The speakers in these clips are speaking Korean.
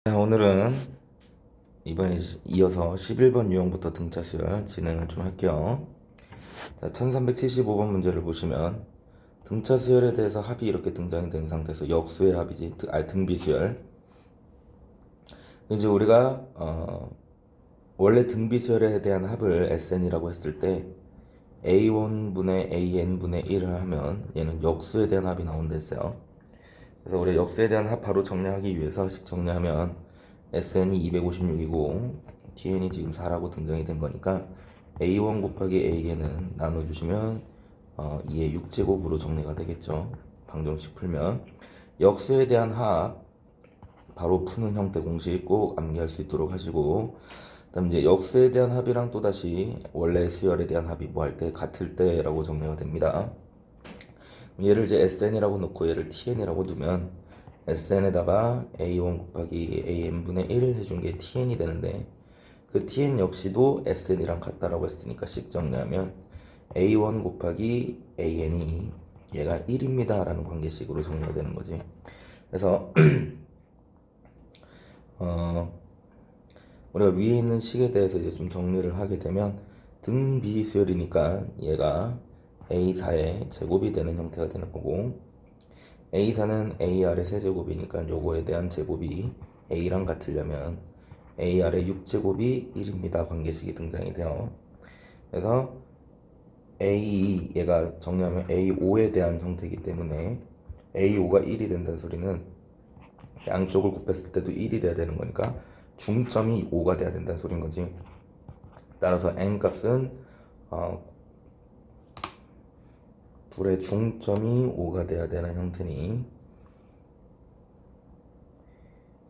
자, 오늘은 이번에 이어서 11번 유형부터 등차 수열 진행을 좀 할게요. 자, 1375번 문제를 보시면 등차 수열에 대해서 합이 이렇게 등장이 된 상태에서 역수의 합이지, 등비 수열. 이제 우리가 원래 등비 수열에 대한 합을 SN이라고 했을 때 A1분의 AN분의 1을 하면 얘는 역수에 대한 합이 나온다 했어요. 그래서 우리 역수에 대한 합 바로 정리하기 위해서 식 정리하면 SN이 256이고 TN이 지금 4라고 등장이 된 거니까 A1 곱하기 AN은 나눠주시면 2의 6제곱으로 정리가 되겠죠. 방정식 풀면 역수에 대한 합 바로 푸는 형태 공식 꼭 암기할 수 있도록 하시고, 그다음 이제 역수에 대한 합이랑 또다시 원래 수열에 대한 합이 뭐 할 때 같을 때라고 정리가 됩니다. 얘를 이제 SN이라고 놓고 얘를 TN이라고 두면 SN에다가 A1 곱하기 AN분의 1 해준 게 TN이 되는데, 그 TN 역시도 SN이랑 같다라고 했으니까 식 정리하면 A1 곱하기 AN이 얘가 1입니다 라는 관계식으로 정리가 되는 거지. 그래서 우리가 위에 있는 식에 대해서 이제 좀 정리를 하게 되면 등비수열이니까 얘가 A4의 제곱이 되는 형태가 되는 거고, A4는 AR의 세제곱이니까 요거에 대한 제곱이 A랑 같으려면 AR의 6제곱이 1입니다 관계식이 등장이 돼요. 그래서 A 얘가 정리하면 A5에 대한 형태이기 때문에 A5가 1이 된다는 소리는 양쪽을 곱했을 때도 1이 돼야 되는 거니까 중점이 5가 돼야 된다는 소린 거지. 따라서 n 값은 둘의 중점이 5가 돼야 되는 형태니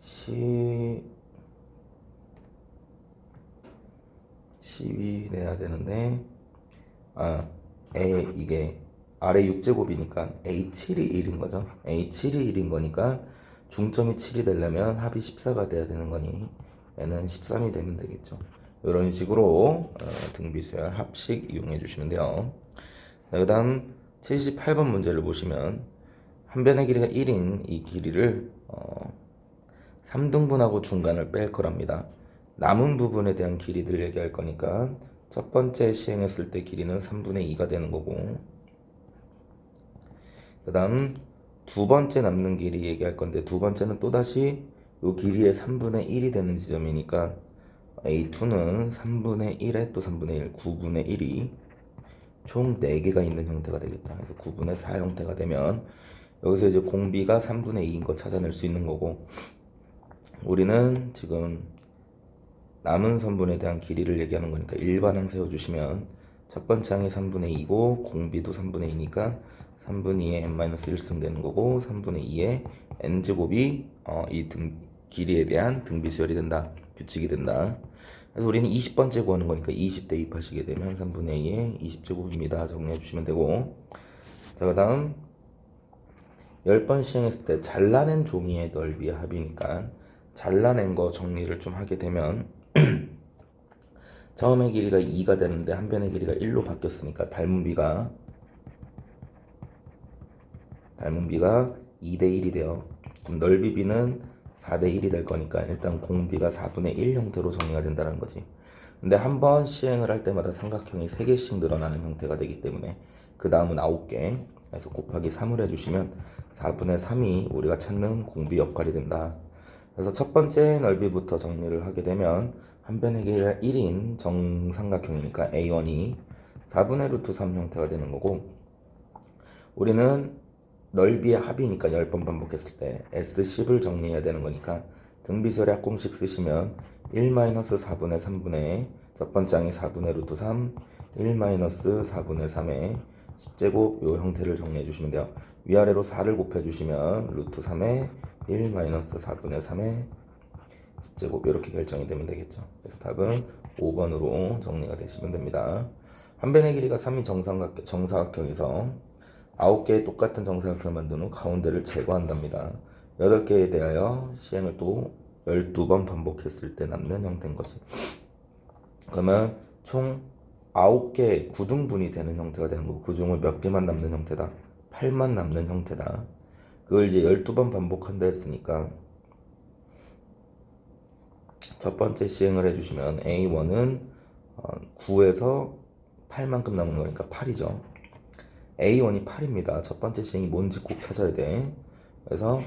10이 돼야 되는데, 이게 아래 6제곱이니까 A7이 1인 거죠. A7이 1인 거니까 중점이 7이 되려면 합이 14가 돼야 되는 거니 얘는 13이 되면 되겠죠. 이런 식으로 등비수열 합식 이용해 주시면 돼요. 그 다음 78번 문제를 보시면 한 변의 길이가 1인 이 길이를 3등분하고 중간을 뺄 거랍니다. 남은 부분에 대한 길이들 얘기할 거니까 첫 번째 시행했을 때 길이는 3분의 2가 되는 거고, 그 다음 두 번째 남는 길이 얘기할 건데 두 번째는 또다시 이 길이의 3분의 1이 되는 지점이니까 A2는 3분의 1에 또 3분의 1, 9분의 1이 총 4개가 있는 형태가 되겠다. 그래서 9분의 4 형태가 되면 여기서 이제 공비가 3분의 2인 거 찾아낼 수 있는 거고, 우리는 지금 남은 선분에 대한 길이를 얘기하는 거니까 일반항 세워주시면 첫 번째 항이 3분의 2고 공비도 3분의 2니까 3분의 2에 n-1승 되는 거고 3분의 2에 n제곱이 이 길이에 대한 등비수열이 된다. 규칙이 된다. 그래서 우리는 20번째 구하는 거니까 20 대입하시게 되면 3분의 2에 20제곱입니다. 정리해 주시면 되고, 자, 그 다음 10번 시행했을 때 잘라낸 종이의 넓이의 합이니까 잘라낸 거 정리를 좀 하게 되면 처음의 길이가 2가 되는데 한 변의 길이가 1로 바뀌었으니까 닮은 비가 2대 1이 돼요. 그럼 넓이 비는 4대 1이 될 거니까 일단 공비가 4분의 1 형태로 정리가 된다는 거지. 근데 한 번 시행을 할 때마다 삼각형이 3개씩 늘어나는 형태가 되기 때문에 그 다음은 9개, 그래서 곱하기 3을 해주시면 4분의 3이 우리가 찾는 공비 역할이 된다. 그래서 첫 번째 넓이부터 정리를 하게 되면 한 변의 길이가 1인 정삼각형이니까 A1이 4분의 루트 3 형태가 되는 거고, 우리는 넓이의 합이니까 10번 반복했을 때 S10을 정리해야 되는 거니까 등비설약 공식 쓰시면 1-4분의 3분의 첫 번째 항이 4분의 루트 3, 1-4분의 3의 10제곱 요 형태를 정리해 주시면 돼요. 위아래로 4를 곱해 주시면 루트 3의 1-4분의 3의 10제곱 이렇게 결정이 되면 되겠죠. 그래서 답은 5번으로 정리가 되시면 됩니다. 한 변의 길이가 3이 정사각형에서 9개의 똑같은 정사각형을 만든 후 가운데를 제거한답니다. 8개에 대하여 시행을 또 12번 반복했을 때 남는 형태인 것이. 그러면 총 9개 9등분이 되는 형태가 되는 거고, 그 중을 몇 개만 남는 형태다? 8만 남는 형태다. 그걸 이제 12번 반복한다 했으니까 첫 번째 시행을 해주시면 A1은 9에서 8만큼 남은 거니까 8이죠. A1이 8입니다. 첫 번째 시행이 뭔지 꼭 찾아야 돼. 그래서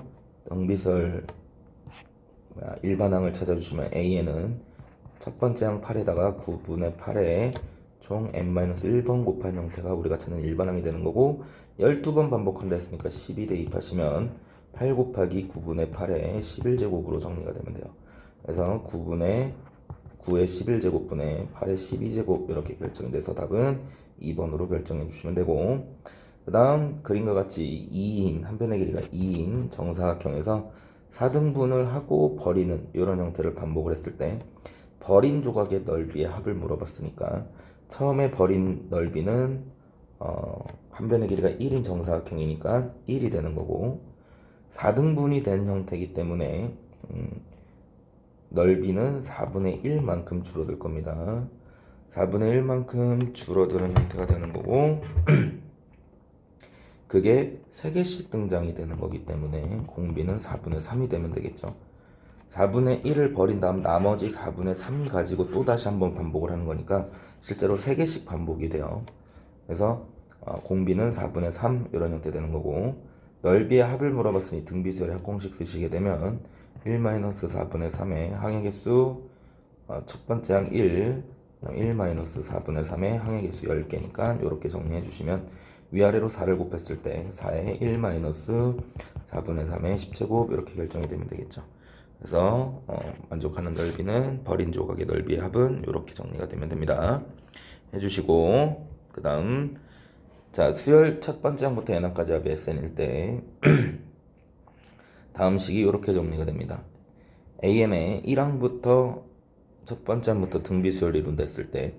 등비설 일반항을 찾아주시면 A에는 첫 번째 항 8에다가 9분의 8에 총 n-1번 곱한 형태가 우리가 찾는 일반항이 되는 거고, 12번 반복한다 했으니까 12 대입하시면 8 곱하기 9분의 8에 11제곱으로 정리가 되면 돼요. 그래서 9분의 9의 11제곱분의 8의 12제곱 이렇게 결정이 돼서 답은 2번으로 결정해 주시면 되고, 그 다음 그림과 같이 2인 한 변의 길이가 2인 정사각형에서 4등분을 하고 버리는 이런 형태를 반복을 했을 때 버린 조각의 넓이의 합을 물어봤으니까 처음에 버린 넓이는 한 변의 길이가 1인 정사각형이니까 1이 되는 거고, 4등분이 된 형태이기 때문에 넓이는 4분의 1만큼 줄어들 겁니다. 4분의 1만큼 줄어드는 형태가 되는 거고, 그게 3개씩 등장이 되는 거기 때문에 공비는 4분의 3이 되면 되겠죠. 4분의 1을 버린 다음 나머지 4분의 3 가지고 또 다시 한번 반복을 하는 거니까 실제로 3개씩 반복이 돼요. 그래서 공비는 4분의 3 이런 형태 되는 거고, 넓이의 합을 물어봤으니 등비수열의 합공식 쓰시게 되면 1-4분의 3의 항의 개수 첫 번째 항 1, 1-4분의 3의 항의 개수 10개니까 이렇게 정리해 주시면 위아래로 4를 곱했을 때 4의 1-4분의 3의 10제곱 이렇게 결정이 되면 되겠죠. 그래서 만족하는 넓이는 버린 조각의 넓이의 합은 이렇게 정리가 되면 됩니다. 해주시고, 그 다음 자 수열 첫 번째 항부터 n항까지 합이 SN일 때 다음 식이 이렇게 정리가 됩니다. AN의 1항부터 첫 번째 항부터 등비수열 이룬다 했을 때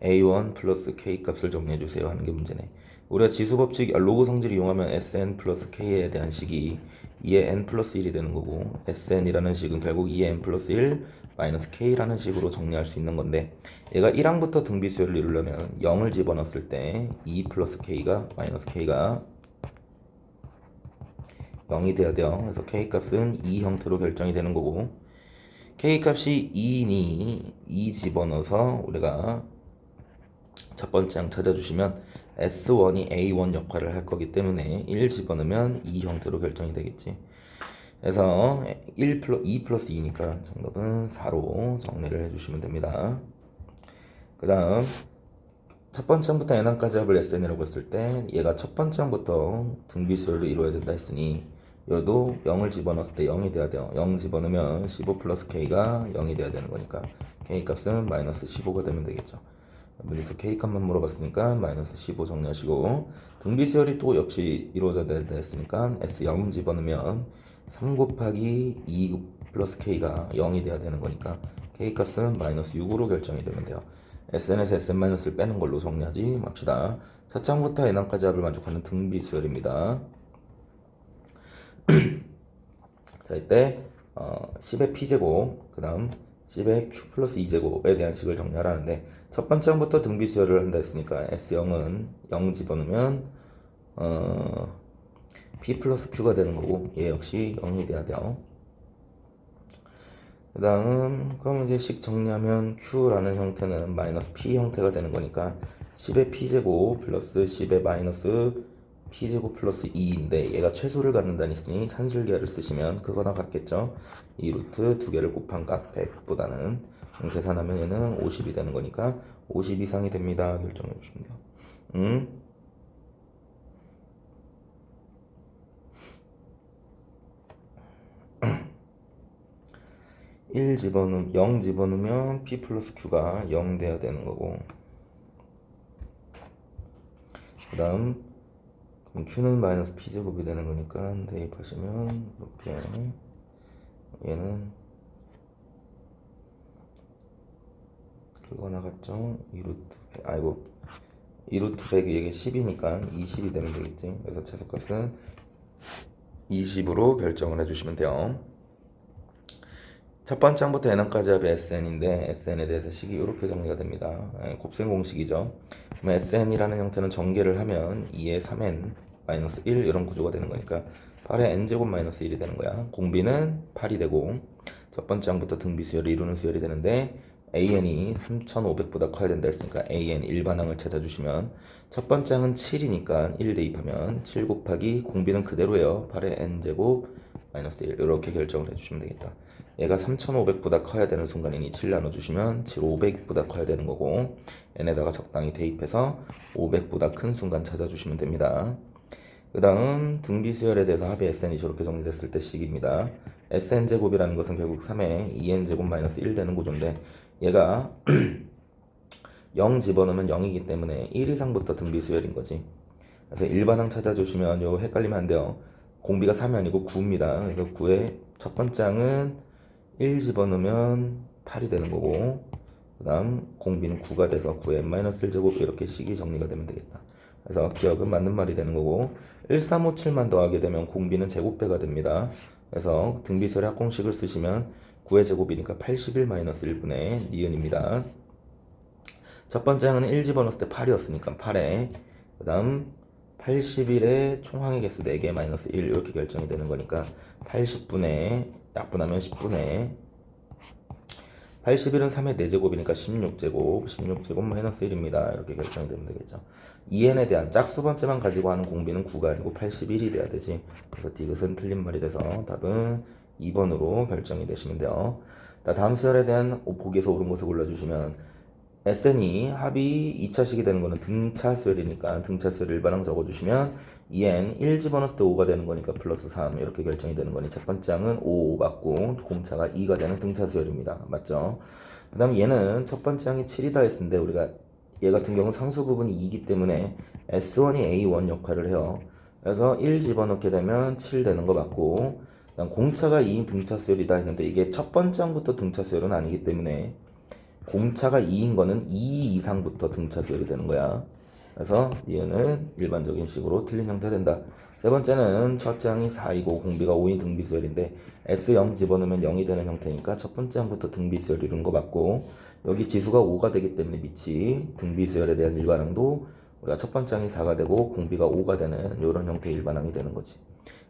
A1 플러스 K 값을 정리해주세요 하는 게 문제네. 우리가 지수법칙 로그 성질을 이용하면 SN 플러스 K에 대한 식이 2의 N 플러스 1이 되는 거고, SN이라는 식은 결국 2의 N 플러스 1 마이너스 K라는 식으로 정리할 수 있는 건데, 얘가 1항부터 등비수열을 이루려면 0을 집어넣었을 때 2 플러스 K가 마이너스 K가 0이 돼야 돼요. 그래서 K 값은 2 형태로 결정이 되는 거고, K 값이 2이니 2 집어넣어서 우리가 첫 번째 항 찾아주시면 S1이 A1 역할을 할 거기 때문에 1 집어넣으면 2 형태로 결정이 되겠지. 그래서 2 플러스 2니까 정답은 4로 정리를 해주시면 됩니다. 그 다음 첫 번째 항부터 n항까지 합을 SN이라고 했을 때 얘가 첫 번째 항부터 등비수열을 이루어야 된다 했으니 얘도 0을 집어넣었을 때 0이 돼야 돼요. 0 집어넣으면 15 플러스 K가 0이 돼야 되는 거니까 K 값은 마이너스 15가 되면 되겠죠. 여기서 K 값만 물어봤으니까 마이너스 15 정리하시고, 등비수열이 또 역시 이루어져야 된다 했으니까 S0 집어넣으면 3 곱하기 2 플러스 K가 0이 돼야 되는 거니까 K 값은 마이너스 6으로 결정이 되면 돼요. SN에서 SN-을 빼는 걸로 정리하지 맙시다. 첫 항부터 n항까지 합을 만족하는 등비수열입니다. 자, 이때 10의 p제곱, 그 다음 10의 q 플러스 2제곱에 대한 식을 정리하라는데, 첫 번째 항부터 등비수열을 한다 했으니까 S0은 0 집어넣으면 p 플러스 q가 되는 거고, 얘 역시 0이 돼야 돼요. 그 다음 그럼 이제 식 정리하면 q라는 형태는 마이너스 p 형태가 되는 거니까 10의 p제곱 플러스 10의 마이너스 p제곱 플러스 2인데 얘가 최소를 갖는다니 했으니 산술계를 쓰시면 그거나 같겠죠. 이 루트 두 개를 곱한 값 100보다는 계산하면 얘는 50이 되는 거니까 50 이상이 됩니다. 결정해 주시면 돼요. 1 집어넣으면 0 집어넣으면 p 플러스 q가 0 돼야 되는 거고, 그 다음 q는 마이너스 p제곱이 되는 거니까 대입하시면 이렇게 얘는 그거 나갔죠. 2루트 100, 2루트 100이 이게 10이니까 20이 되면 되겠지. 그래서 최소값은 20으로 결정을 해주시면 돼요. 첫 번째 항부터 n항까지 합이 SN인데 SN에 대해서 식이 이렇게 정리가 됩니다. 곱셈 공식이죠. 그럼 SN이라는 형태는 전개를 하면 2의 3n 마이너스 1 이런 구조가 되는 거니까 8의 n제곱 마이너스 1이 되는 거야. 공비는 8이 되고, 첫 번째 항부터 등비수열을 이루는 수열이 되는데 AN이 3500보다 커야 된다 했으니까 AN 일반항을 찾아주시면 첫 번째 항은 7이니까 1 대입하면 7 곱하기 공비는 그대로예요. 8의 n제곱 마이너스 1 이렇게 결정을 해주시면 되겠다. 얘가 3500보다 커야 되는 순간이니 7 나눠주시면 7 500보다 커야 되는 거고 n에다가 적당히 대입해서 500보다 큰 순간 찾아주시면 됩니다. 그 다음 등비수열에 대해서 합의 SN이 저렇게 정리됐을 때 식입니다. SN제곱이라는 것은 결국 3의 2n제곱 마이너스 1 되는 구조인데 얘가 0 집어넣으면 0이기 때문에 1 이상부터 등비수열인 거지. 그래서 일반항 찾아주시면 요 헷갈리면 안 돼요. 공비가 3이 아니고 9입니다. 그래서 9의 첫 번째 항은 1 집어넣으면 8이 되는 거고 그 다음 공비는 9가 돼서 9의 n-1제곱 이렇게 식이 정리가 되면 되겠다. 그래서 기억은 맞는 말이 되는 거고 1357만 더하게 되면 공비는 제곱배가 됩니다. 그래서 등비수열의 합공식을 쓰시면 9의 제곱이니까 81-1분의 니은입니다. 첫 번째 항은 1 집어넣었을 때 8이었으니까 8에 그 다음 81의 총항의 개수 4개 마이너스 1 이렇게 결정이 되는 거니까 80분의 약분하면 10분의 81은 3의 4제곱이니까 16제곱 16제곱 마이너스 1입니다. 이렇게 결정이 되면 되겠죠. 2n에 대한 짝수 번째만 가지고 하는 공비는 9가 아니고 81이 돼야 되지. 그래서 디귿은 틀린 말이 돼서 답은 2번으로 결정이 되시면 돼요. 다음 수열에 대한 보기에서 옳은 것을 골라주시면 SN이 합이 2차식이 되는 거는 등차 수열이니까 등차 수열 일반항 적어주시면 2n 1 집어넣었을 때 5가 되는 거니까 플러스 3 이렇게 결정이 되는 거니 첫 번째 항은 5 맞고 공차가 2가 되는 등차 수열입니다. 맞죠? 그 다음 얘는 첫 번째 항이 7이다 했는데 우리가 얘 같은 경우는 상수 부분이 2이기 때문에 S1이 A1 역할을 해요. 그래서 1 집어넣게 되면 7 되는 거 맞고 그다음 공차가 2인 등차 수열이다 했는데 이게 첫 번째 항부터 등차 수열은 아니기 때문에 공차가 2인 거는 2 이상부터 등차 수열이 되는 거야. 그래서 니은은 일반적인 식으로 틀린 형태가 된다. 세 번째는 첫째 항이 4이고 공비가 5인 등비수열인데 S0 집어넣으면 0이 되는 형태니까 첫 번째 항부터 등비수열 이루는 거 맞고 여기 지수가 5가 되기 때문에 밑이 등비수열에 대한 일반항도 우리가 첫 번째 항이 4가 되고 공비가 5가 되는 이런 형태의 일반항이 되는 거지.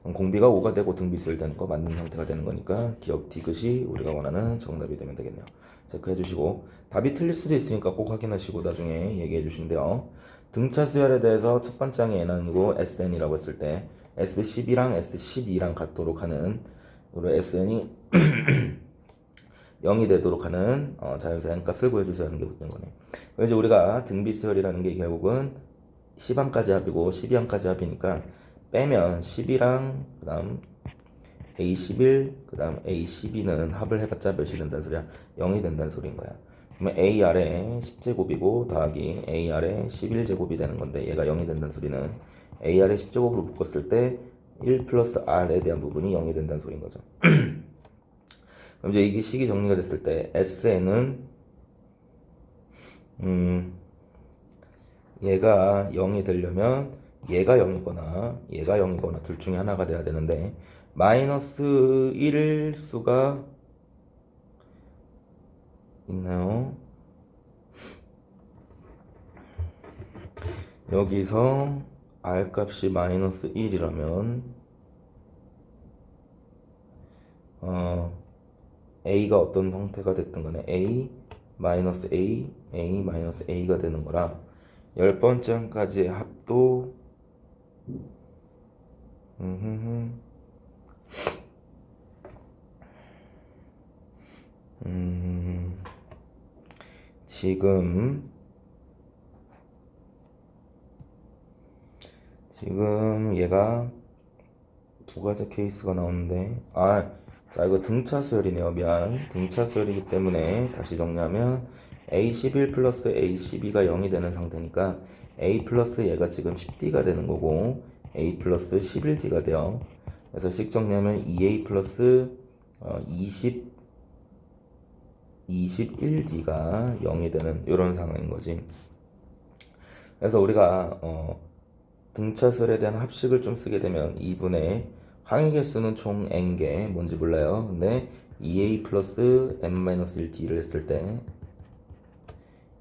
그럼 공비가 5가 되고 등비수열 되는 거 맞는 형태가 되는 거니까 기억 디귿이 우리가 원하는 정답이 되면 되겠네요. 체크해 주시고 답이 틀릴 수도 있으니까 꼭 확인하시고 나중에 얘기해 주시면 돼요. 등차 수열에 대해서 첫 번째 항이 n이고 SN이라고 했을 때 S12랑 S12랑 같도록 하는 우리 SN이 0이 되도록 하는 자연수 n값을 구해주셔야 하는 게 붙는 거네. 그래서 이제 우리가 등비수열이라는 게 결국은 10항까지 합이고 12항까지 합이니까 빼면 10이랑 그 다음 A11 그 다음 A12는 합을 해봤자 몇이 된다는 소리야? 0이 된다는 소리인 거야. 그러면 A 아래 10제곱이고 더하기 A 아래 11제곱이 되는 건데 얘가 0이 된다는 소리는 A 아래 10제곱으로 묶었을 때 1 플러스 R에 대한 부분이 0이 된다는 소리인 거죠. 그럼 이제 이게 식이 정리가 됐을 때 SN은 얘가 0이 되려면 얘가 0이거나 둘 중에 하나가 돼야 되는데 마이너스 1일 수가 있나요? 여기서 R 값이 마이너스 1이라면 A가 어떤 형태가 됐든 간에 A 마이너스 A, A 마이너스 A가 되는 거라 10번째 항까지의 합도 지금 얘가 두 가지 케이스가 나오는데 자 이거 등차 수열이네요. 미안. 등차 수열이기 때문에 다시 정리하면 A11 플러스 A12가 0이 되는 상태니까 A 플러스 얘가 지금 10D가 되는 거고 A 플러스 11D가 돼요. 그래서 식 정리하면 2A 플러스 21D가 0이 되는 이런 상황인 거지. 그래서 우리가 등차수열에 대한 합식을 좀 쓰게 되면 2분의 항의 개수는 총 n개 뭔지 몰라요. 근데 2a 플러스 n-1d를 했을 때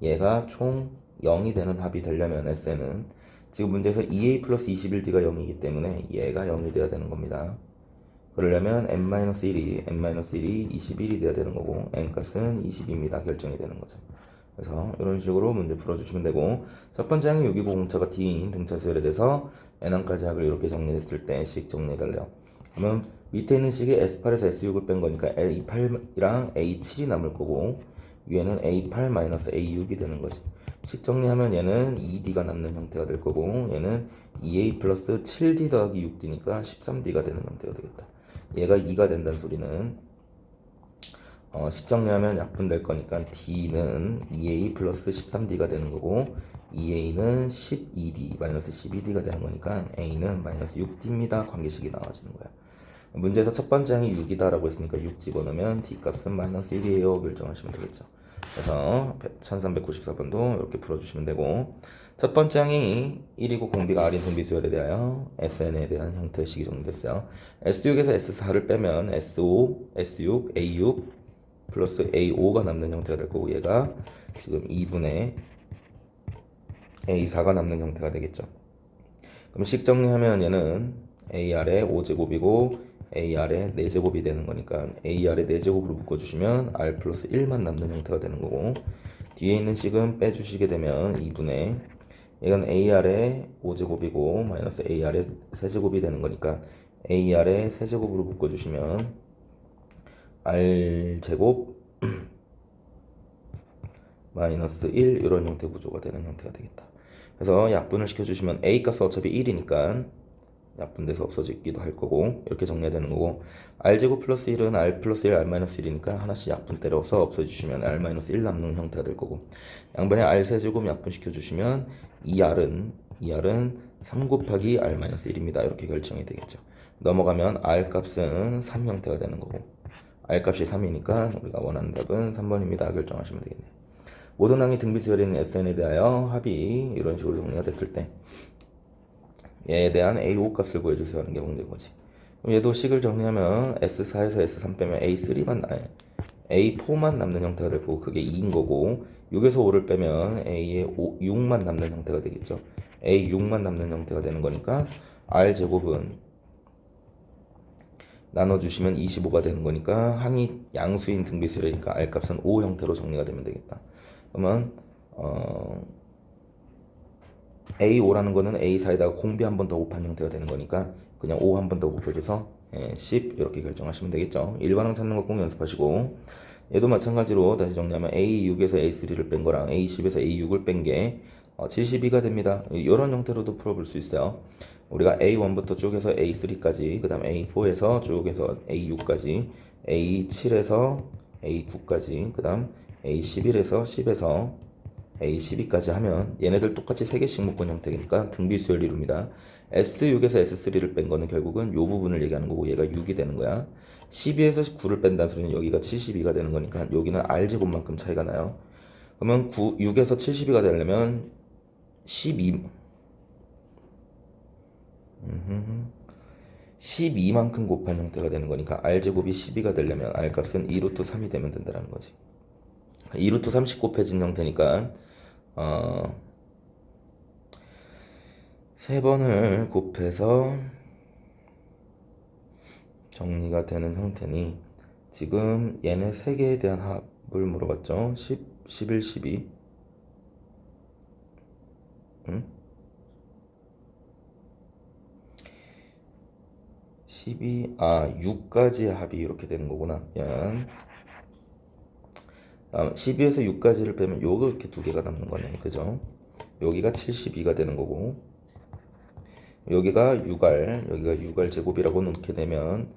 얘가 총 0이 되는 합이 되려면 SN은 지금 문제에서 2a 플러스 21d가 0이기 때문에 얘가 0이 돼야 되는 겁니다. 그러려면 n-1이 21이 돼야 되는 거고 n값은 20입니다. 결정이 되는 거죠. 그래서 이런 식으로 문제 풀어주시면 되고, 첫 번째 항의 유기보 공차가 D인 등차 수열에 대해서 N1까지 합을 이렇게 정리했을 때 식 정리해달래요. 그러면 밑에 있는 식에 S8에서 S6을 뺀 거니까 A8이랑 A7이 남을 거고, 위에는 A8-A6이 되는 거지. 식 정리하면 얘는 2D가 남는 형태가 될 거고, 얘는 2A 플러스 7D 더하기 6D니까 13D가 되는 형태가 되겠다. 얘가 2가 된다는 소리는 식 정리하면 약분될 거니까 D는 2A 플러스 13D가 되는 거고, 2A는 12D 마이너스 12D가 되는 거니까 A는 마이너스 6D입니다. 관계식이 나와지는 거야. 문제에서 첫 번째 항이 6이다라고 했으니까 6 집어넣으면 D값은 마이너스 1이에요. 결정하시면 되겠죠. 그래서 1394번도 이렇게 풀어주시면 되고, 첫 번째 항이 1이고 공비가 R인 등비수열에 대하여 SN에 대한 형태식이 정리됐어요. S6에서 S4를 빼면 S5, S6, A6 플러스 A5가 남는 형태가 될 거고, 얘가 지금 2분의 A4가 남는 형태가 되겠죠. 그럼 식 정리하면 얘는 AR의 5제곱이고 AR의 4제곱이 되는 거니까 AR의 4제곱으로 묶어주시면 R 플러스 1만 남는 형태가 되는 거고, 뒤에 있는 식은 빼주시게 되면 2분의, 이건 AR의 5제곱이고 마이너스 AR의 3제곱이 되는 거니까 AR의 3제곱으로 묶어주시면 R제곱 마이너스 1 이런 형태 구조가 되는 형태가 되겠다. 그래서 약분을 시켜주시면 A 값은 어차피 1이니까 약분돼서 없어지기도 할 거고, 이렇게 정리해야 되는 거고, R제곱 플러스 1은 R 플러스 1, R 마이너스 1이니까 하나씩 약분 때려서 없어주시면 R 마이너스 1 남는 형태가 될 거고, 양변에 R 세제곱 약분시켜주시면 2R은 3 곱하기 R 마이너스 1입니다. 이렇게 결정이 되겠죠. 넘어가면 R 값은 3 형태가 되는 거고, R 값이 3이니까 우리가 원하는 답은 3번입니다. 결정하시면 되겠네요. 모든 항의 등비수열인 SN에 대하여 합이 이런 식으로 정리가 됐을 때 얘에 대한 A5 값을 구해주세요 하는 게 문제인 거지. 그럼 얘도 식을 정리하면 S4에서 S3 빼면 A3만 A4만 남는 형태가 될 거고, 그게 2인 거고, 6에서 5를 빼면 A의 6만 남는 형태가 되겠죠. A6만 남는 형태가 되는 거니까 R제곱은 나눠주시면 25가 되는 거니까 항이 양수인 등비수열이니까 R값은 5 형태로 정리가 되면 되겠다. 그러면 A5라는 거는 A4에다가 공비 한 번 더 곱한 형태가 되는 거니까 그냥 5 한 번 더 곱해줘서 10 이렇게 결정하시면 되겠죠. 일반항 찾는 거 꼭 연습하시고, 얘도 마찬가지로 다시 정리하면 A6에서 A3를 뺀 거랑 A10에서 A6을 뺀 게 72가 됩니다. 이런 형태로도 풀어볼 수 있어요. 우리가 A1부터 쭉 해서 A3까지, 그 다음 A4에서 쭉 해서 A6까지, A7에서 A9까지, 그 다음 A11에서 10에서 A12까지 하면 얘네들 똑같이 3개씩 묶은 형태니까 등비수열 이룹니다. S6에서 S3를 뺀 거는 결국은 요 부분을 얘기하는 거고, 얘가 6이 되는 거야. 12에서 9를 뺀다는 소리는 여기가 72가 되는 거니까 여기는 R제곱만큼 차이가 나요. 그러면 6에서 72가 되려면 12만큼 곱한 형태가 되는 거니까 R제곱이 12가 되려면 R값은 2루트 3이 되면 된다는 거지. 2루트 30 곱해진 형태니까 3번을 곱해서 정리가 되는 형태니, 지금 얘네 3개에 대한 합을 물어봤죠. 10, 11, 12 12, 6까지의 합이 이렇게 되는 거구나. 12에서 6까지를 빼면 요거 이렇게 두 개가 남는 거네. 그죠? 여기가 72가 되는 거고, 여기가 6R, 여기가 6R 제곱이라고 놓게 되면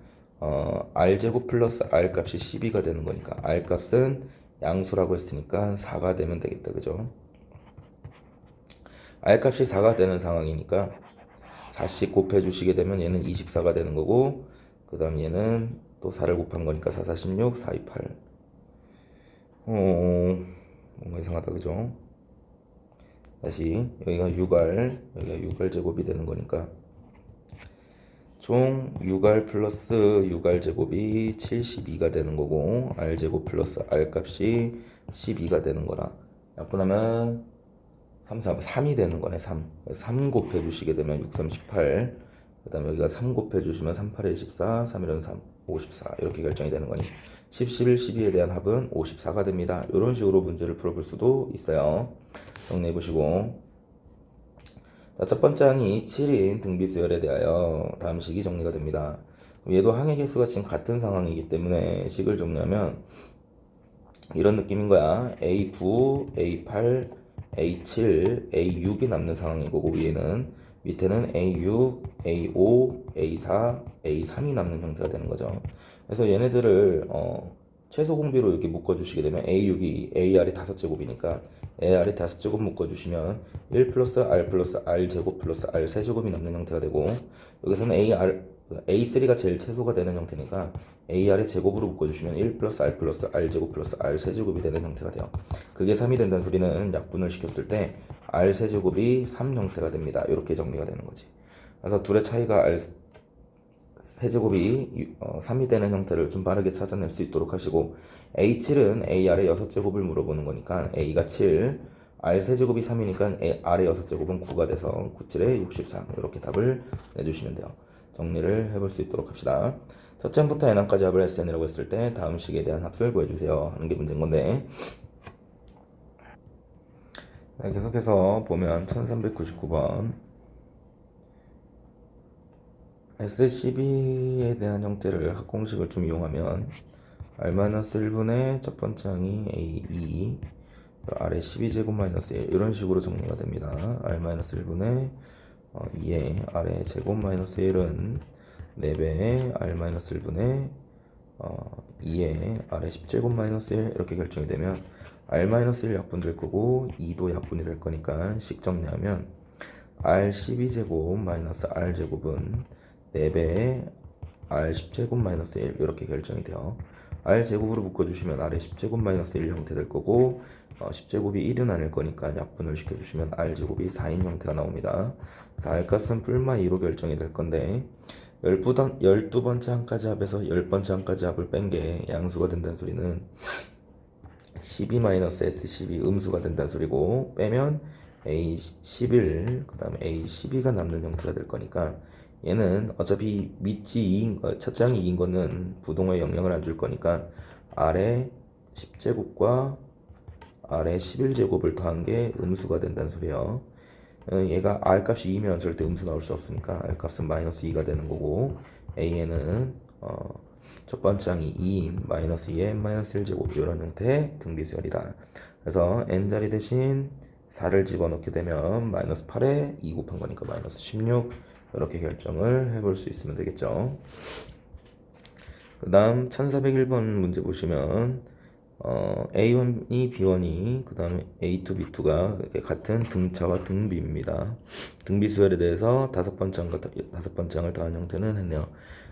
R 제곱 플러스 R 값이 12가 되는 거니까 R 값은 양수라고 했으니까 4가 되면 되겠다. 그죠? R 값이 4가 되는 상황이니까 4씩 곱해 주시게 되면 얘는 24가 되는 거고, 그 다음 얘는 또 4를 곱한 거니까 4, 4, 16, 4, 2, 8. 뭔가 이상하다. 그죠? 다시 여기가 6R, 여기가 6R 제곱이 되는 거니까 총 6R 플러스 6R 제곱이 72가 되는 거고, R 제곱 플러스 R 값이 12가 되는 거라 약분하면 3이 되는 거네. 3 곱해 주시게 되면 6, 3, 18, 그 다음에 여기가 3 곱해주시면 3, 8에 24, 3, 1은 3, 54 이렇게 결정이 되는 거니 10, 11, 12에 대한 합은 54가 됩니다. 이런 식으로 문제를 풀어볼 수도 있어요. 정리해보시고 자, 첫 번째 항이 7인 등비수열에 대하여 다음 식이 정리가 됩니다. 얘도 항의 개수가 지금 같은 상황이기 때문에 식을 정리하면 이런 느낌인 거야. A9, A8, A7, A6이 남는 상황인 거고 위에는 밑에는 A6, A5, A4, A3이 남는 형태가 되는 거죠. 그래서 얘네들을 최소 공비로 이렇게 묶어주시게 되면 A6이 AR이 5제곱이니까 AR이 5제곱 묶어주시면 1 플러스 R 플러스 R 제곱 플러스 R 세제곱이 남는 형태가 되고 여기서는 A3가 제일 최소가 되는 형태니까 AR의 제곱으로 묶어주시면 1 플러스 R 플러스 R 제곱 플러스 R 세제곱이 되는 형태가 돼요. 그게 3이 된다는 소리는 약분을 시켰을 때 R 세제곱이 3 형태가 됩니다. 이렇게 정리가 되는 거지. 그래서 둘의 차이가 R 세제곱이 3이 되는 형태를 좀 빠르게 찾아낼 수 있도록 하시고 A7은 AR의 6제곱을 물어보는 거니까 A가 7, R 세제곱이 3이니까 R의 6제곱은 9가 돼서 9, 7에 63 이렇게 답을 내주시면 돼요. 정리를 해볼 수 있도록 합시다. 첫째 항부터 n항까지 합을 SN이라고 했을 때 다음 식에 대한 합수를 구해주세요 하는 게 문제인 건데 네, 계속해서 보면 1399번 SCB에 대한 형태를 합공식을 좀 이용하면 R-1분의 첫 번째 항이 A2 아래 12제곱 마이너스 1 이런 식으로 정리가 됩니다. R-1분의 2의 아래 제곱 마이너스 1은 4배의 R-1분의 2의 아래 10제곱 마이너스 1 이렇게 결정이 되면 R-1 약분 될 거고 2도 약분이 될 거니까 식 정리하면 R 12제곱 마이너스 R 제곱은 4배의 R 10제곱 마이너스 1 이렇게 결정이 돼요. R 제곱으로 묶어주시면 R의 10제곱 마이너스 1 형태 될 거고 10제곱이 1은 아닐 거니까 약분을 시켜주시면 R 제곱이 4인 형태가 나옵니다. 그래서 R 값은 뿔마 2로 결정이 될 건데 12번째 항까지 합에서 10번째 항까지 합을 뺀 게 양수가 된다는 소리는 12-S12 음수가 된다는 소리고 빼면 A11 그 다음에 A12가 남는 형태가 될 거니까 얘는 어차피 첫째 항이 이긴 거는 부동호에 영향을 안 줄 거니까 아래 10제곱과 아래 11제곱을 더한 게 음수가 된다는 소리예요. 얘가 R 값이 2면 절대 음수 나올 수 없으니까 R 값은 마이너스 2가 되는 거고 A에는 첫 번째 항이 2인 마이너스 2의 마이너스 1제곱 이런 형태의 등비수열이다. 그래서 n자리 대신 4를 집어넣게 되면 마이너스 8에 2 곱한 거니까 마이너스 16 이렇게 결정을 해볼 수 있으면 되겠죠. 그 다음 1401번 문제 보시면 A1이 B1이 그 다음에 A2, B2가 같은 등차와 등비입니다. 등비수열에 대해서 다섯 번째 항을 더한 형태는 했네요.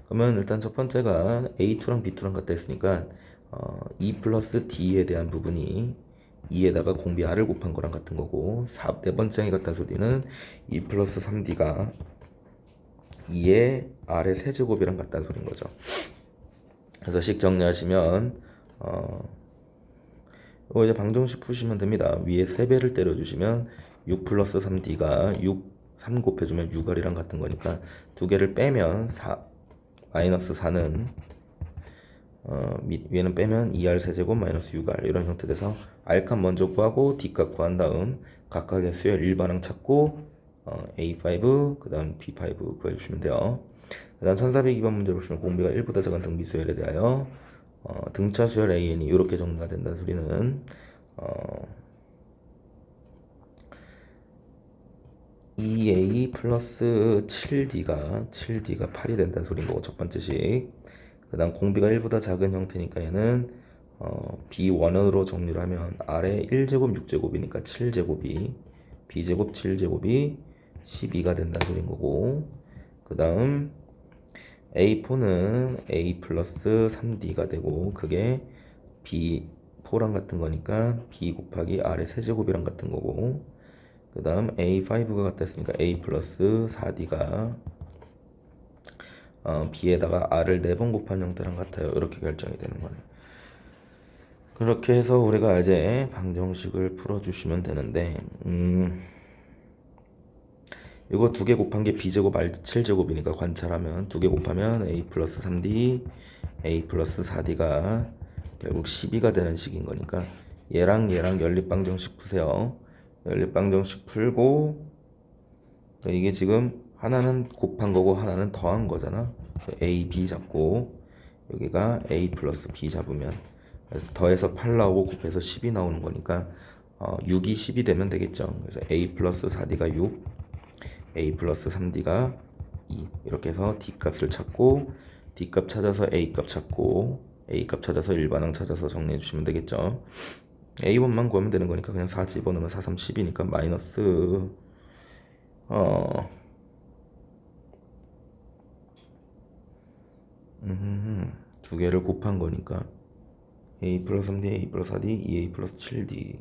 그러면 일단 첫 번째가 A2랑 B2랑 같다 했으니까 2 플러스 D에 대한 부분이 2에다가 공비 R을 곱한 거랑 같은 거고 네 번째 항이 같다는 소리는 2 플러스 3D가 2의 R의 세제곱이랑 같다는 소리인 거죠. 그래서 식 정리하시면 이거 이제 방정식 푸시면 됩니다. 위에 3배를 때려주시면 6 플러스 3D가 3 곱해주면 6R이랑 같은 거니까 두 개를 빼면 마이너스 4는 위에는 빼면 2R 세제곱 마이너스 6R 이런 형태 돼서 R값 먼저 구하고 D값 구한 다음 각각의 수열 일반항 찾고 A5 그 다음 B5 구해주시면 돼요. 그 다음 1402번 문제 보시면 공비가 1보다 작은 등비수열에 대하여 등차 수열 AN이 이렇게 정리가 된다는 소리는 2A 플러스 7D가 8이 된다는 소리인 거고 첫 번째 식. 그 다음 공비가 1보다 작은 형태니까 얘는 B1으로 정리를 하면 R의 1제곱 6제곱이니까 7제곱이 B제곱 7제곱이 12가 된다는 소리인 거고 그 다음 A4는 A 플러스 3D가 되고 그게 B4랑 같은 거니까 B 곱하기 R의 세제곱이랑 같은 거고 그 다음 A5가 같다 했으니까 A 플러스 4D가 B에다가 R을 4번 곱한 형태랑 같아요. 이렇게 결정이 되는 거네요. 그렇게 해서 우리가 이제 방정식을 풀어주시면 되는데 이거 두 개 곱한 게 b제곱 r 7제곱이니까 관찰하면 두 개 곱하면 a 플러스 3d a 플러스 4d가 결국 12가 되는 식인 거니까 얘랑 연립방정식 푸세요. 연립방정식 풀고 이게 지금 하나는 곱한 거고 하나는 더한 거잖아. a, b 잡고 여기가 a 플러스 b 잡으면 그래서 더해서 8 나오고 곱해서 10이 나오는 거니까 6이 10이 되면 되겠죠. 그래서 a 플러스 4d가 6, a 플러스 3d가 2 이렇게 해서 d 값을 찾고 d 값 찾아서 a 값 찾고 a 값 찾아서 일반항 찾아서 정리해 주시면 되겠죠. a1만 구하면 되는 거니까 그냥 4 집어넣으면 4, 3, 10이니까 마이너스 두 개를 곱한 거니까 a 플러스 3d, a 플러스 4d, 2a 플러스 7d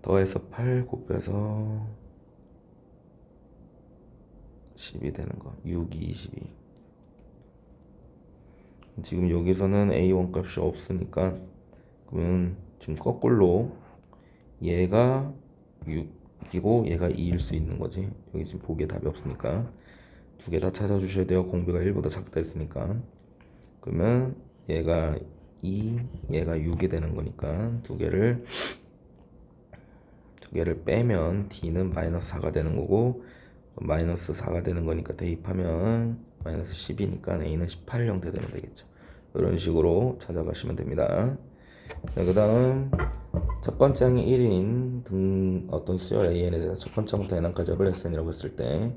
더해서 8 곱해서 10이 되는 거 6, 2, 12 지금 여기서는 a1 값이 없으니까 그러면 지금 거꾸로 얘가 6이고 얘가 2일 수 있는 거지. 여기 지금 보기에 답이 없으니까 두 개 다 찾아주셔야 돼요. 공비가 1보다 작다 했으니까. 그러면 얘가 2, 얘가 6이 되는 거니까 두 개를 빼면 d는 마이너스 4가 되는 거고 마이너스 4가 되는 거니까 대입하면 마이너스 10이니까 a는 18 형태 되면 되겠죠. 이런 식으로 찾아가시면 됩니다. 그 다음 첫 번째 항이 1인 어떤 수열 an에 대해서 첫 번째 항부터 n항까지 합을 sn이라고 했을 때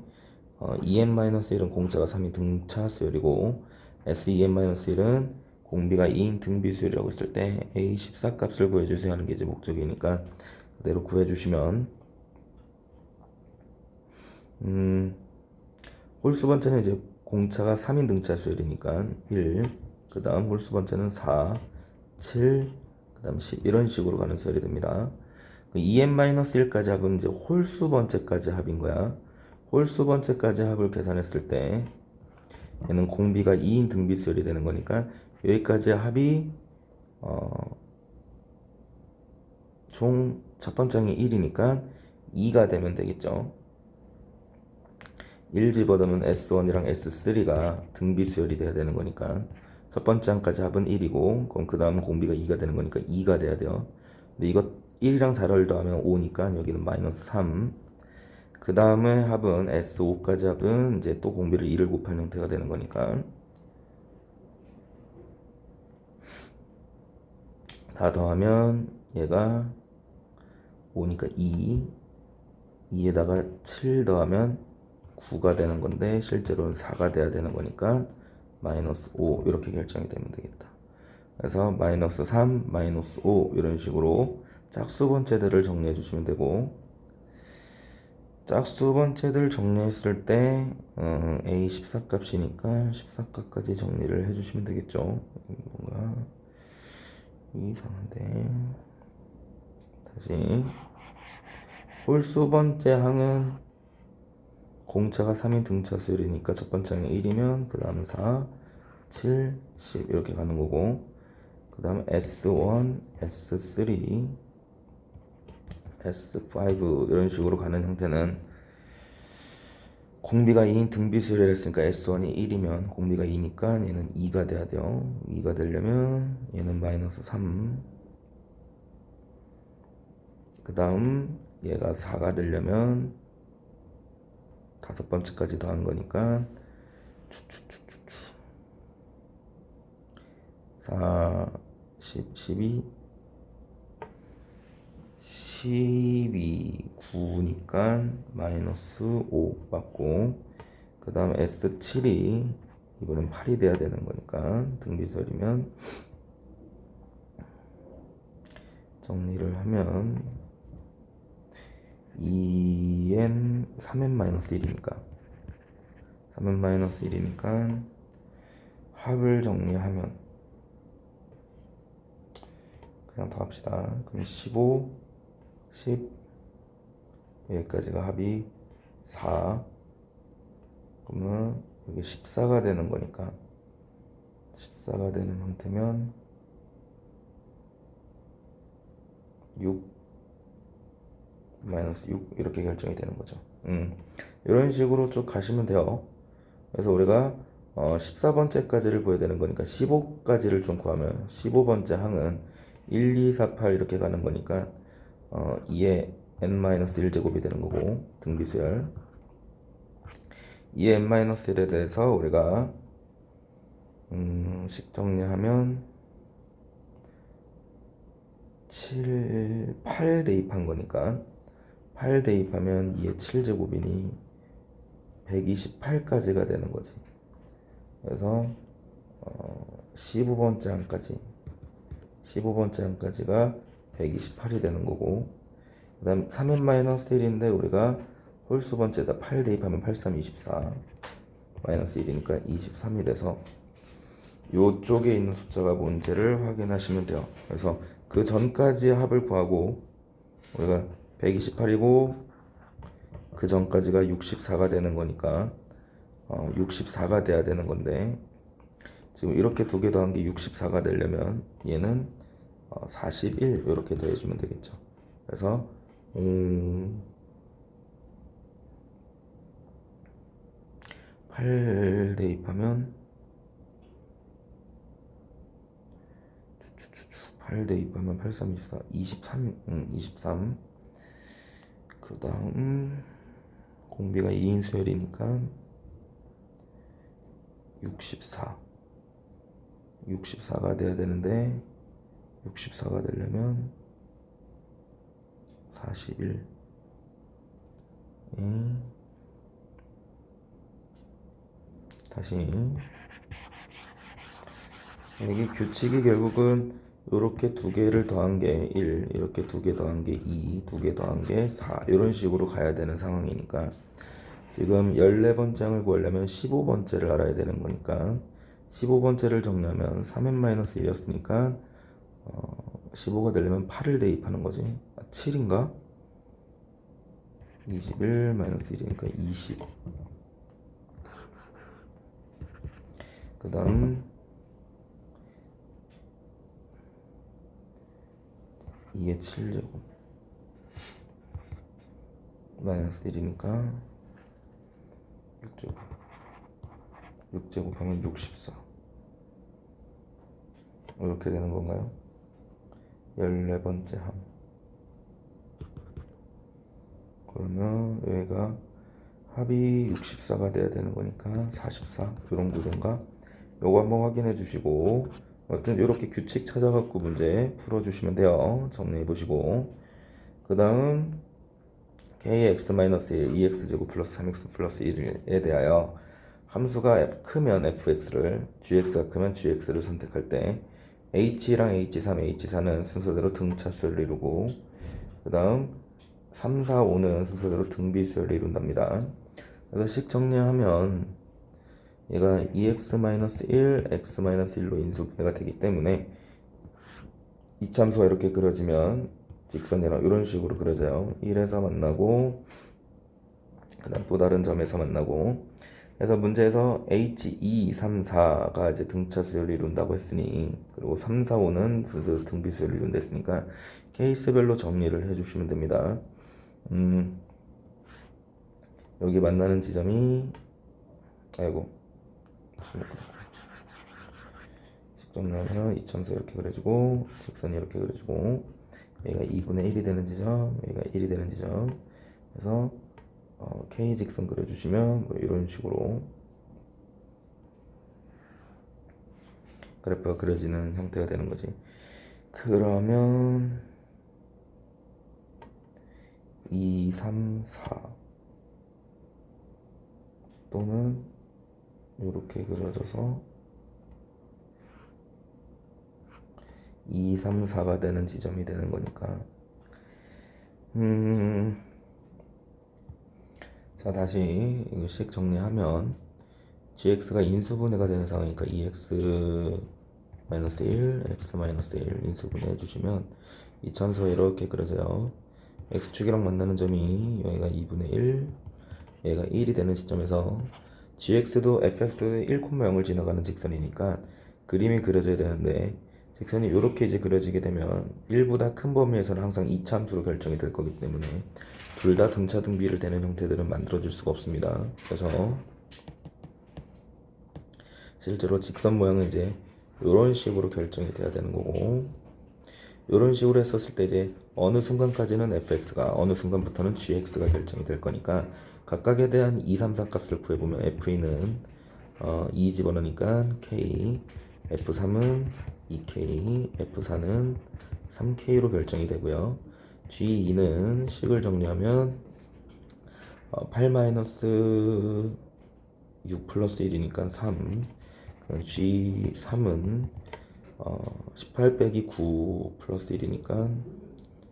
en-1은 공차가 3인 등차 수열이고 sen-1은 공비가 2인 등비 수열이라고 했을 때 a 14 값을 구해주세요 하는 게 이제 목적이니까 그대로 구해주시면 홀수 번째는 이제 공차가 3인 등차 수열이니까 1, 그 다음 홀수 번째는 4, 7, 그 다음 10 이런 식으로 가는 수열이 됩니다. 2n-1까지 합은 이제 홀수 번째까지 합인 거야. 홀수 번째까지 합을 계산했을 때 얘는 공비가 2인 등비 수열이 되는 거니까 여기까지 합이 총 첫 번째 항이 1이니까 2가 되면 되겠죠. 1 집어넣으면 S1이랑 S3가 등비 수열이 돼야 되는 거니까 첫 번째 항까지 합은 1이고 그럼 그 다음 공비가 2가 되는 거니까 2가 돼야 돼요. 근데 이거 1이랑 4를 더하면 5니까 여기는 마이너스 3. 그 다음에 합은 S5까지 합은 이제 또 공비를 2를 곱한 형태가 되는 거니까 다 더하면 얘가 5니까 2, 2에다가 7 더하면 9가 되는 건데 실제로는 4가 돼야 되는 거니까 마이너스 5 이렇게 결정이 되면 되겠다. 그래서 마이너스 3, 마이너스 5 이런 식으로 짝수 번째들을 정리해 주시면 되고 짝수 번째들 정리했을 때 a 14 값이니까 14 값까지 정리를 해 주시면 되겠죠. 뭔가 이상한데 다시 홀수 번째 항은 공차가 3인 등차 수열이니까 첫 번째 항이 1이면 그 다음은 4, 7, 10 이렇게 가는 거고 그 다음 S1, S3, S5 이런 식으로 가는 형태는 공비가 2인 등비 수열을 했으니까 S1이 1이면 공비가 2니까 얘는 2가 돼야 돼요. 2가 되려면 얘는 마이너스 3. 그 다음 얘가 4가 되려면 다섯 번째까지 더한 거니까 4, 10, 12, 12, 9니까 마이너스 5 맞고 그 다음 S7이 이번엔 8이 돼야 되는 거니까 등비설이면 정리를 하면 2n 3n-1이니까 3n-1이니까 합을 정리하면 그냥 더 합시다. 그럼 15, 10 여기까지가 합이 4 그러면 여기 14가 되는 거니까 14가 되는 형태면 6 마이너스 6 이렇게 결정이 되는 거죠. 이런 식으로 쭉 가시면 돼요. 그래서 우리가 14번째까지를 보여야 되는 거니까 15까지를 좀 구하면 15번째 항은 1, 2, 4, 8 이렇게 가는 거니까 2의 n-1제곱이 되는 거고 등비수열 2의 n-1에 대해서 우리가 식 정리하면 8 대입한 거니까 8 대입하면 2의 7제곱이니 128까지가 되는 거지. 그래서 15번째 항까지가 128이 되는 거고 그 다음 3n-1인데 우리가 홀수 번째에다 8 대입하면 8, 3, 24 마이너스 1이니까 23이 돼서 요쪽에 있는 숫자가 뭔지를 확인하시면 돼요. 그래서 그 전까지 합을 구하고 우리가 128이고 그 전까지가 64가 되는 거니까 64가 돼야 되는 건데 지금 이렇게 두 개 더한 게 64가 되려면 얘는 41 이렇게 더해주면 되겠죠. 그래서 8 대입하면 8, 3, 24, 23. 그 다음 공비가 2인 수열이니까 64가 돼야 되는데 64가 되려면 41 다시 여기 규칙이 결국은 이렇게 두 개를 더한 게 1, 이렇게 두 개 더한 게 2, 두 개 더한 게 4 이런 식으로 가야 되는 상황이니까 지금 14번째 항을 구하려면 15번째를 알아야 되는 거니까 15번째를 정리하면 3n-1이었으니까 15가 되려면 8을 대입하는 거지. 7인가? 21-1이니까 20. 그 다음 2의 7제곱 마이너스 1이니까 6제곱하면 64 이렇게 되는 건가요? 14번째 함. 그러면 여기가 합이 64가 돼야 되는 거니까 44 이런 구조인가? 요거 한번 확인해 주시고 아무튼 이렇게 규칙 찾아갖고 문제 풀어주시면 돼요. 정리해 보시고 그 다음 kx-1 2x제곱 플러스 3x 플러스 1에 대하여 함수가 크면 fx를 gx가 크면 gx를 선택할 때 h랑 h3, h4는 순서대로 등차수열을 이루고 그 다음 3, 4, 5는 순서대로 등비수열을 이룬답니다. 그래서 식 정리하면 얘가 2x-1, x-1로 인수분해가 되기 때문에 이참수가 이렇게 그려지면 직선이랑 이런 식으로 그려져요. 1에서 만나고 그 다음 또 다른 점에서 만나고 그래서 문제에서 h, 2, 3, 4가 이제 등차수열을 이룬다고 했으니 그리고 3, 4, 5는 등비수열을 이룬다 했으니까 케이스별로 정리를 해주시면 됩니다. 여기 만나는 지점이 직정리하면 이참수 이렇게 그려주고 직선이 이렇게 그려주고 얘가 2분의 1이 되는 지점, 얘가 1이 되는 지점. 그래서 K 직선 그려주시면 뭐 이런 식으로 그래프가 그려지는 형태가 되는 거지. 그러면 2, 3, 4 또는 이렇게 그려져서 2, 3, 4가 되는 지점이 되는 거니까 자 다시 이거 식 정리하면 gx가 인수분해가 되는 상황이니까 2x-1, x-1 인수분해 해주시면 이참수가 이렇게 그려져요. x축이랑 만나는 점이 여기가 2분의 1 얘가 1이 되는 시점에서 gx도 fx도 1,0을 지나가는 직선이니까 그림이 그려져야 되는데 섹션이 이렇게 이제 그려지게 되면 1보다 큰 범위에서는 항상 이차함수로 결정이 될 거기 때문에 둘 다 등차 등비를 대는 형태들은 만들어질 수가 없습니다. 그래서 실제로 직선 모양은 이제 이런 식으로 결정이 돼야 되는 거고, 이런 식으로 했었을 때 이제 어느 순간까지는 fx가, 어느 순간부터는 gx가 결정이 될 거니까 각각에 대한 2, 3, 4 값을 구해보면 f는 2 집어넣으니까 k, f3은 2k, f4는 3k로 결정이 되고요. g2는 식을 정리하면 8-6 플러스 1이니까 3, G3은 18 빼기 9 플러스 1이니까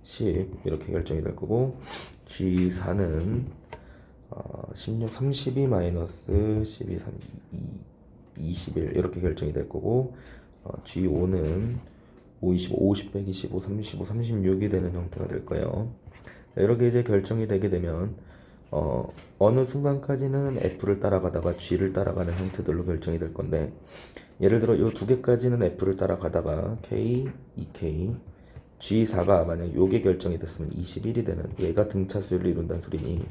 10 이렇게 결정이 될 거고, G4는 16, 32 마이너스 12, 3, 21 이렇게 결정이 될 거고, G5는 5, 25, 50 빼기 15, 35, 36이 되는 형태가 될 거예요. 이렇게 이제 결정이 되게 되면 어느 순간까지는 F를 따라가다가 G를 따라가는 형태들로 결정이 될 건데, 예를 들어 이 두 개까지는 F를 따라가다가 K, 2K, G4가 만약 요게 결정이 됐으면 21이 되는, 얘가 등차수를 이룬다는 소리니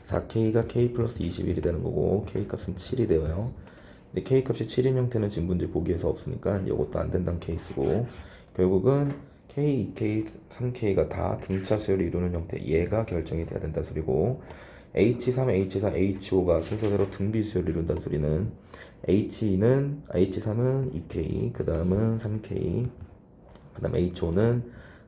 4K가 K 플러스 21이 되는 거고, K 값은 7이 되어요. 근데 K 값이 7인 형태는 지금 문제 보기에서 없으니까 이것도 안 된다는 케이스고, 결국은 K, 2K, 3K가 다 등차수를 이루는 형태, 얘가 결정이 돼야 된다는 소리고, H3, H4, H5가 순서대로 등비수열을 이룬다는 소리는 H3은 2K, 그 다음은 3K, 그 다음 H5는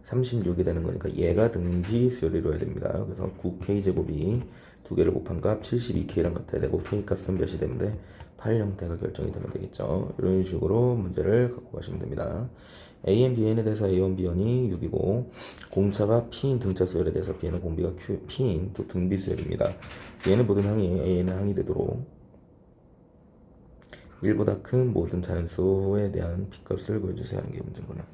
36이 되는 거니까 얘가 등비수열을 이루어야 됩니다. 그래서 9K 제곱이 두 개를 곱한 값 72K랑 같아야 되고, K 값은 몇이 되면 돼? 8 형태가 결정이 되면 되겠죠. 이런 식으로 문제를 갖고 가시면 됩니다. AN, BN에 대해서 A1, B1이 6이고, 공차가 P인 등차 수열에 대해서 B는 공비가 P인 또 등비 수열입니다. B는 모든 항이 A는 항이 되도록 1보다 큰 모든 자연수에 대한 P값을 구해주세요 하는 게 문제구나.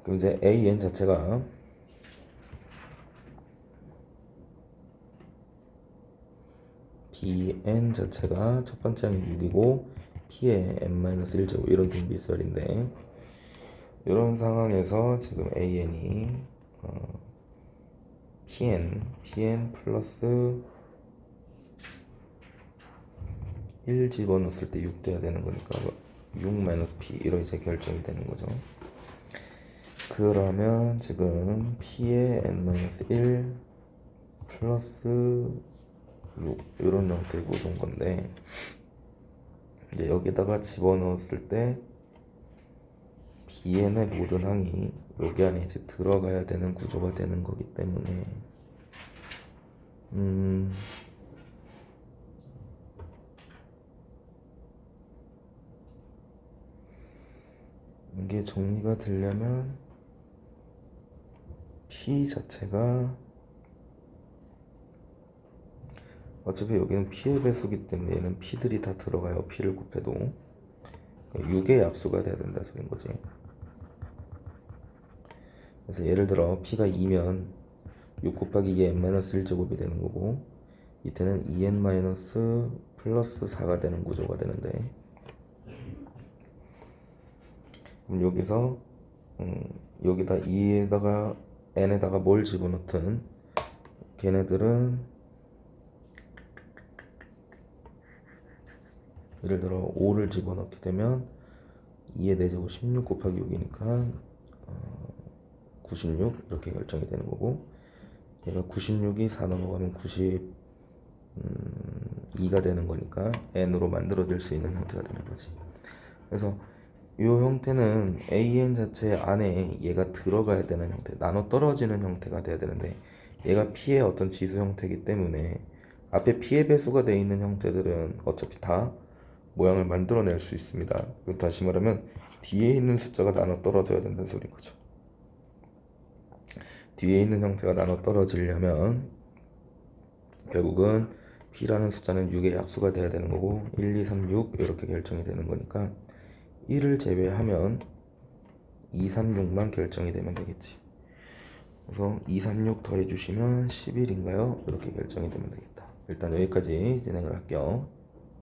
그럼 이제 AN 자체가 BN 자체가 첫 번째 항이 6이고 P의 n-1제곱 이런 등비수열인데, 이런 상황에서 지금 AN이 PN 플러스 1 집어넣었을 때 6 돼야 되는 거니까 6 마이너스 P 이런 이제 결정이 되는 거죠. 그러면 지금 P의 n-1 플러스 6 이런 형태의 구조인 건데, 이제 여기다가 집어넣었을 때 BN의 모든 항이 여기 안에 이제 들어가야 되는 구조가 되는 거기 때문에 이게 정리가 되려면 P 자체가 어차피 여기는 P의 배수기 때문에 얘는 P들이 다 들어가요. P를 곱해도 6의 약수가 돼야 된다 소린 거지. 그래서 예를 들어 P가 2면 6 곱하기 2의 n-1제곱이 되는 거고, 이때는 2n- 플러스 4가 되는 구조가 되는데, 그럼 여기서 여기다 2에다가 n에다가 뭘 집어넣든 걔네들은 예를 들어 5를 집어넣게 되면 2의 4제곱 16 곱하기 6이니까 96 이렇게 결정이 되는 거고, 얘가 96이 4 넘어가면 92가 되는 거니까 n으로 만들어질 수 있는 형태가 되는 거지. 그래서 이 형태는 AN 자체 안에 얘가 들어가야 되는 형태, 나눠 떨어지는 형태가 돼야 되는데, 얘가 P의 어떤 지수 형태이기 때문에 앞에 P의 배수가 되어 있는 형태들은 어차피 다 모양을 만들어낼 수 있습니다. 다시 말하면 뒤에 있는 숫자가 나눠 떨어져야 된다는 소린 거죠. 뒤에 있는 형태가 나눠 떨어지려면 결국은 P라는 숫자는 6의 약수가 돼야 되는 거고, 1, 2, 3, 6 이렇게 결정이 되는 거니까 1을 제외하면 2, 3, 6만 결정이 되면 되겠지. 그래서 2, 3, 6 더해주시면 11인가요? 이렇게 결정이 되면 되겠다. 일단 여기까지 진행을 할게요.